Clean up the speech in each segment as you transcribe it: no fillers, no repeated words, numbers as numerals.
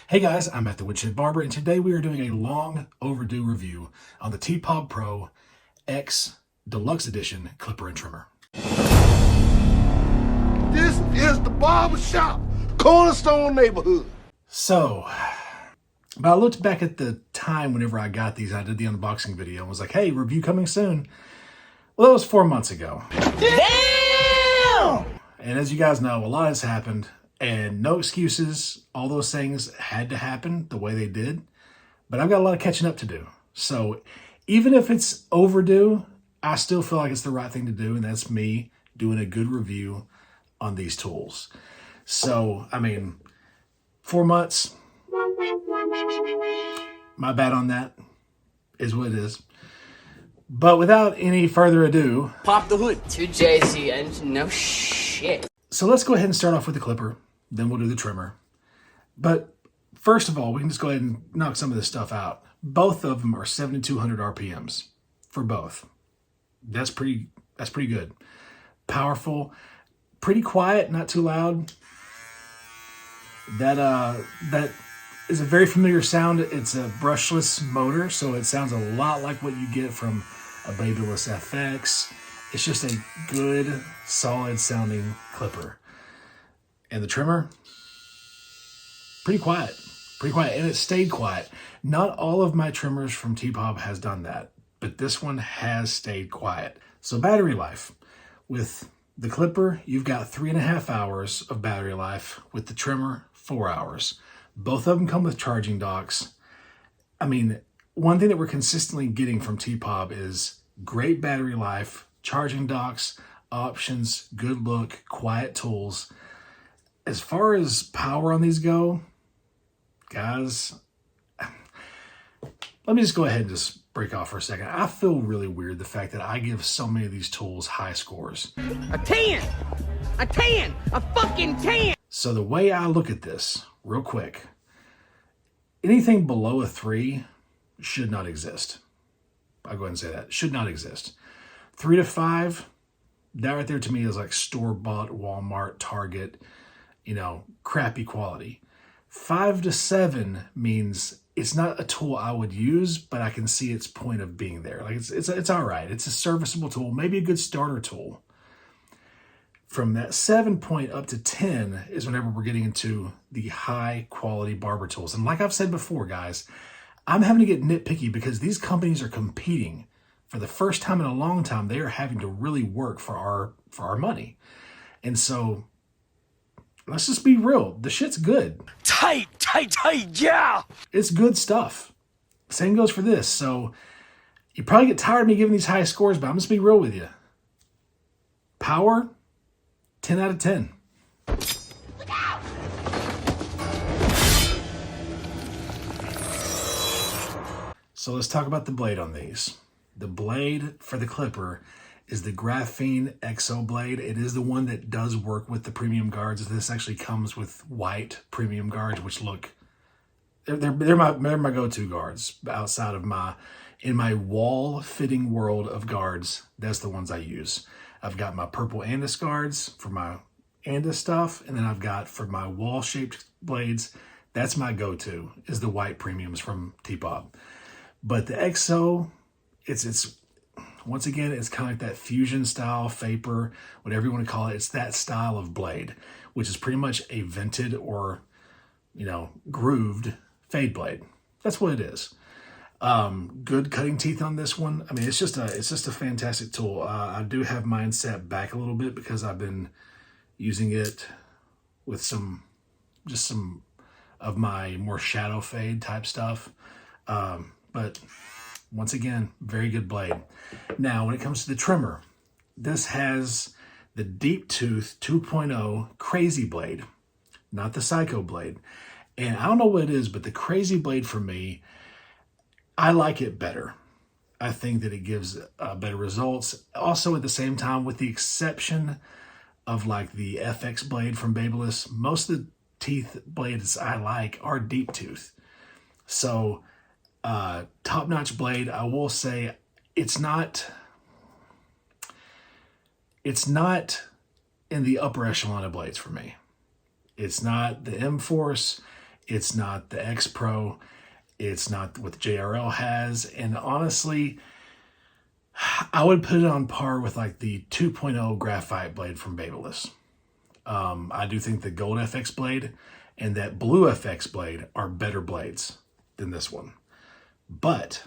Hey guys, I'm at the Woodshed Barber, and today we are doing a long overdue review on the TPOB X Deluxe Edition Clipper and Trimmer. This is the barber shop, Cornerstone neighborhood. So, but I looked back at the time whenever I got these. I did the unboxing video and was like, hey, review coming soon. Well, that was 4 months ago. Damn! And as you guys know, a lot has happened. And no excuses, all those things had to happen the way they did. But I've got a lot of catching up to do. So even if it's overdue, I still feel like it's the right thing to do. And that's me doing a good review on these tools. So, I mean, 4 months, my bad on that, is what it is. But without any further ado, Pop the hood. 2JZ engine, no shit. So let's go ahead and start off with the clipper. Then we'll do the trimmer. But first of all, we can just go ahead and knock some of this stuff out. Both of them are 7,200 RPMs for both. That's pretty good. Powerful, pretty quiet, not too loud. That is a very familiar sound. It's a brushless motor, so it sounds a lot like what you get from a Babeless FX. It's just a good, solid sounding clipper. And the trimmer, pretty quiet, and it stayed quiet. Not all of my trimmers from TPOB has done that, but this one has stayed quiet. So battery life. With the clipper, you've got 3.5 hours of battery life. With the trimmer, 4 hours. Both of them come with charging docks. I mean, one thing that we're consistently getting from TPOB is great battery life, charging docks, options, good look, quiet tools. As far as power on these go, guys, let me just go ahead and just break off for a second. I feel really weird the fact that I give so many of these tools high scores. A 10! A 10! A fucking 10! So the way I look at this, real quick, anything below a 3 should not exist. I'll go ahead and say that. Should not exist. 3 to 5, that right there to me is like store-bought, Walmart, Target, crappy quality. 5 to 7 means it's not a tool I would use, but I can see its point of being there. Like it's all right. It's a serviceable tool, maybe a good starter tool. From that 7 point up to 10 is whenever we're getting into the high quality barber tools. And like I've said before, guys, I'm having to get nitpicky because these companies are competing. For the first time in a long time, they are having to really work for our money. And so let's just be real. The shit's good. Tight, yeah! It's good stuff. Same goes for this. So you probably get tired of me giving these high scores, but I'm just be real with you. Power, 10 out of 10. So let's talk about the blade on these. The blade for the clipper is the Graphene XO blade. It is the one that does work with the premium guards. This actually comes with white premium guards, which look, they're my go-to guards outside of in my wall fitting world of guards. That's the ones I use. I've got my purple Andis guards for my Andis stuff. And then I've got for my wall shaped blades, that's my go-to is the white premiums from TPOB. But the XO, it's once again, it's kind of like that fusion style, vapor, whatever you want to call it. It's that style of blade, which is pretty much a vented or, grooved fade blade. That's what it is. Good cutting teeth on this one. I mean, it's just a fantastic tool. I do have mine set back a little bit because I've been using it with some of my more shadow fade type stuff. But once again, very good blade. Now, when it comes to the trimmer, this has the Deep Tooth 2.0 Crazy Blade, not the Psycho Blade. And I don't know what it is, but the Crazy Blade for me, I like it better. I think that it gives better results. Also, at the same time, with the exception of like the FX blade from Babeless, most of the teeth blades I like are Deep Tooth. So, top-notch blade. I will say it's not in the upper echelon of blades for me. It's not the M-Force. It's not the X Pro. It's not what the JRL has. And honestly, I would put it on par with like the 2.0 graphite blade from Babyliss. I do think the Gold FX blade and that Blue FX blade are better blades than this one. But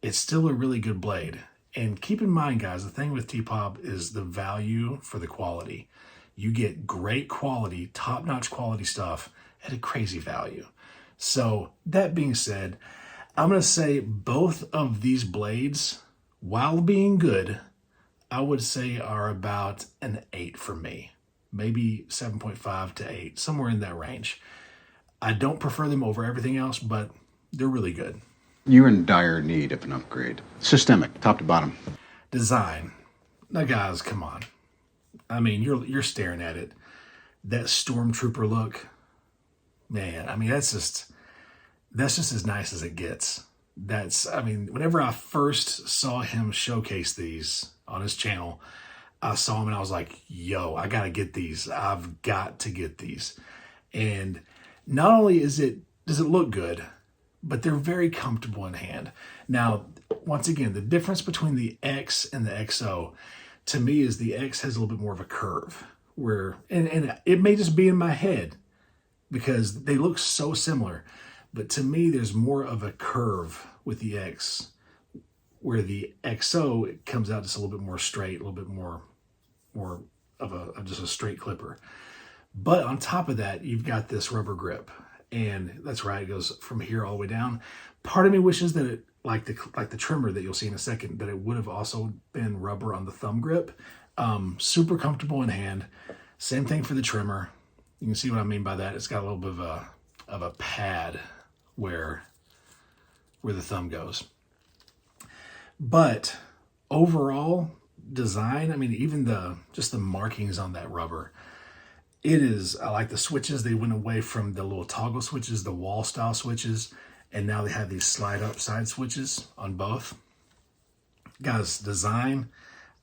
it's still a really good blade. And keep in mind, guys, the thing with TPOB is the value for the quality. You get great quality, top-notch quality stuff at a crazy value. So that being said, I'm going to say both of these blades, while being good, I would say are about an 8 for me. Maybe 7.5 to 8, somewhere in that range. I don't prefer them over everything else, but they're really good. You're in dire need of an upgrade. Systemic, top to bottom. Design. Now, guys, come on. I mean, you're staring at it. That Stormtrooper look, man. I mean, that's just as nice as it gets. Whenever I first saw him showcase these on his channel, I saw him and I was like, yo, I gotta get these. I've got to get these. And not only does it look good, but they're very comfortable in hand. Now, once again, the difference between the X and the XO, to me, is the X has a little bit more of a curve, and it may just be in my head because they look so similar, but to me, there's more of a curve with the X, where the XO, it comes out just a little bit more straight, a little bit more of just a straight clipper. But on top of that, you've got this rubber grip. And that's right, it goes from here all the way down. Part of me wishes that it, like the trimmer that you'll see in a second, that it would have also been rubber on the thumb grip. Super comfortable in hand. Same thing for the trimmer. You can see what I mean by that. It's got a little bit of a pad where the thumb goes. But overall design, I mean, even just the markings on that rubber, I like the switches. They went away from the little toggle switches, the wall style switches, and now they have these slide up side switches on both. Guys, design,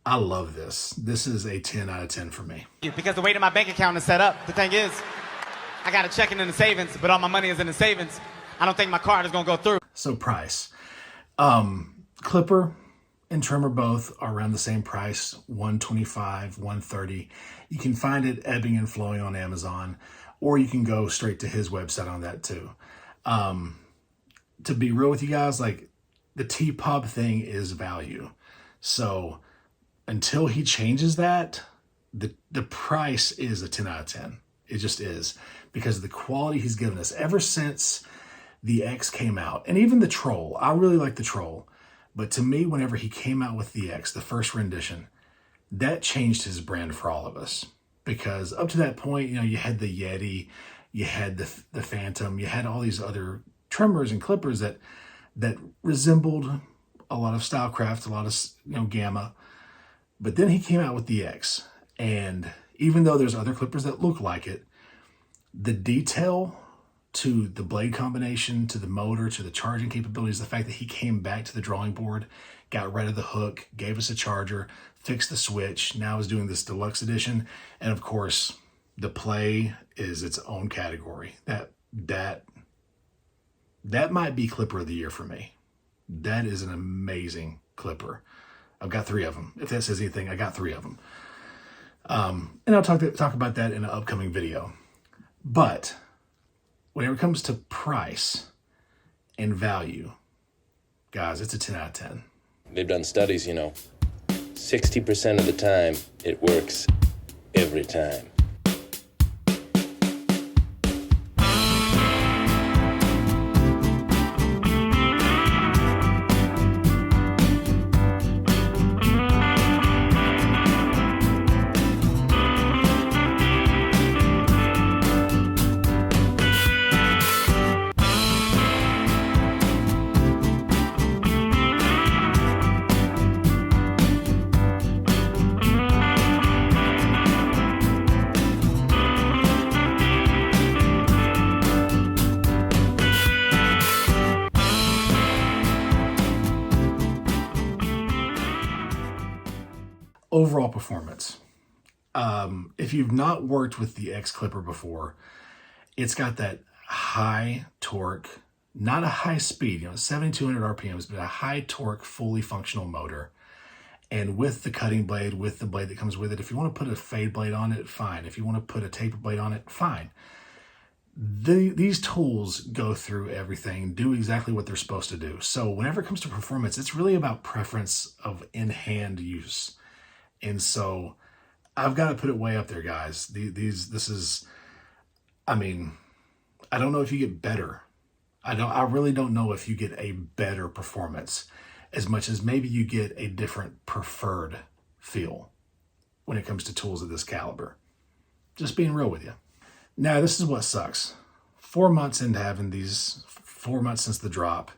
I love this. This is a 10 out of 10 for me. Because the way that my bank account is set up, the thing is, I got a checking in the savings, but all my money is in the savings. I don't think my card is gonna go through. So price. Clipper and trimmer both are around the same price, $125, $130. You can find it ebbing and flowing on Amazon, or you can go straight to his website on that too. To be real with you guys, like the TPOB thing is value. So until he changes that, the price is a 10 out of 10. It just is, because of the quality he's given us ever since the X came out. And even the Troll, I really like the Troll. But to me, whenever he came out with the X, the first rendition, that changed his brand for all of us. Because up to that point, you had the Yeti, you had the Phantom, you had all these other trimmers and clippers that resembled a lot of Stylecraft, a lot of Gamma. But then he came out with the X, and even though there's other clippers that look like it, the detail to the blade combination, to the motor, to the charging capabilities, the fact that he came back to the drawing board, got rid of the hook, gave us a charger, fixed the switch, now is doing this deluxe edition, and of course, the play is its own category. That might be Clipper of the Year for me. That is an amazing clipper. I've got 3 of them. If that says anything, I got 3 of them. And I'll talk about that in an upcoming video. But whenever it comes to price and value, guys, it's a 10 out of 10. They've done studies, 60% of the time, it works every time. Overall performance. If you've not worked with the X Clipper before, it's got that high torque, not a high speed, 7,200 RPMs, but a high torque, fully functional motor. And with the cutting blade, with the blade that comes with it, if you want to put a fade blade on it, fine. If you want to put a taper blade on it, fine. These tools go through everything, do exactly what they're supposed to do. So whenever it comes to performance, it's really about preference of in-hand use. And so I've got to put it way up there, guys. I don't know if you get better. I really don't know if you get a better performance as much as maybe you get a different preferred feel when it comes to tools of this caliber. Just being real with you. Now, this is what sucks. 4 months into having these, 4 months since the drop,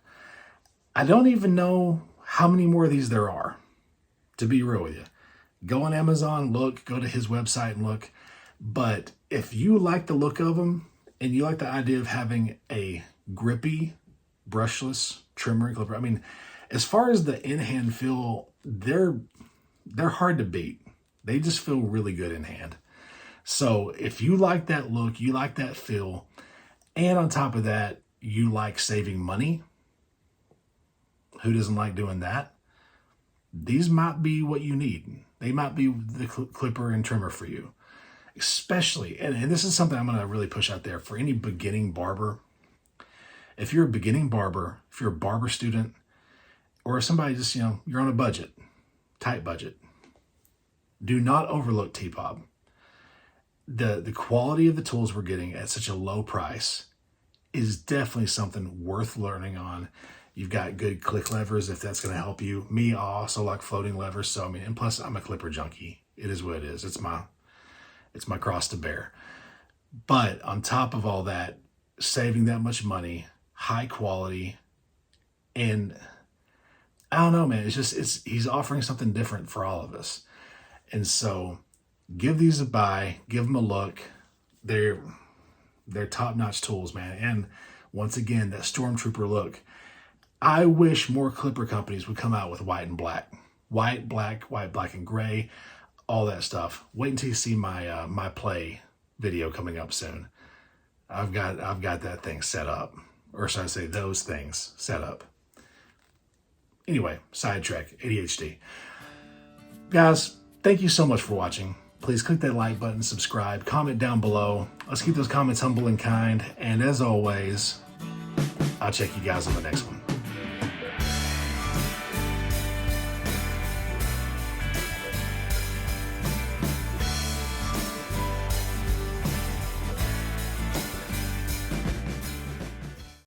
I don't even know how many more of these there are, to be real with you. Go on Amazon, look, go to his website and look. But if you like the look of them and you like the idea of having a grippy, brushless trimmer and clipper, as far as the in-hand feel, they're hard to beat. They just feel really good in hand. So if you like that look, you like that feel, and on top of that, you like saving money, who doesn't like doing that? These might be what you need. They might be the clipper and trimmer for you. Especially, and this is something I'm going to really push out there for any beginning barber. If you're a beginning barber, if you're a barber student, or somebody just, you're on a budget, tight budget, do not overlook TPOB. The quality of the tools we're getting at such a low price is definitely something worth learning on. You've got good click levers if that's going to help you. Me, I also like floating levers. So, and plus I'm a clipper junkie. It is what it is. It's my cross to bear. But on top of all that, saving that much money, high quality, and I don't know, man, he's offering something different for all of us. And so give these a buy, give them a look. They're top-notch tools, man. And once again, that Stormtrooper look. I wish more clipper companies would come out with white and black. White, black and gray, all that stuff. Wait until you see my my play video coming up soon. I've got that thing set up. Or should I say those things set up. Anyway, sidetrack, ADHD. Guys, thank you so much for watching. Please click that like button, subscribe, comment down below. Let's keep those comments humble and kind. And as always, I'll check you guys on the next one.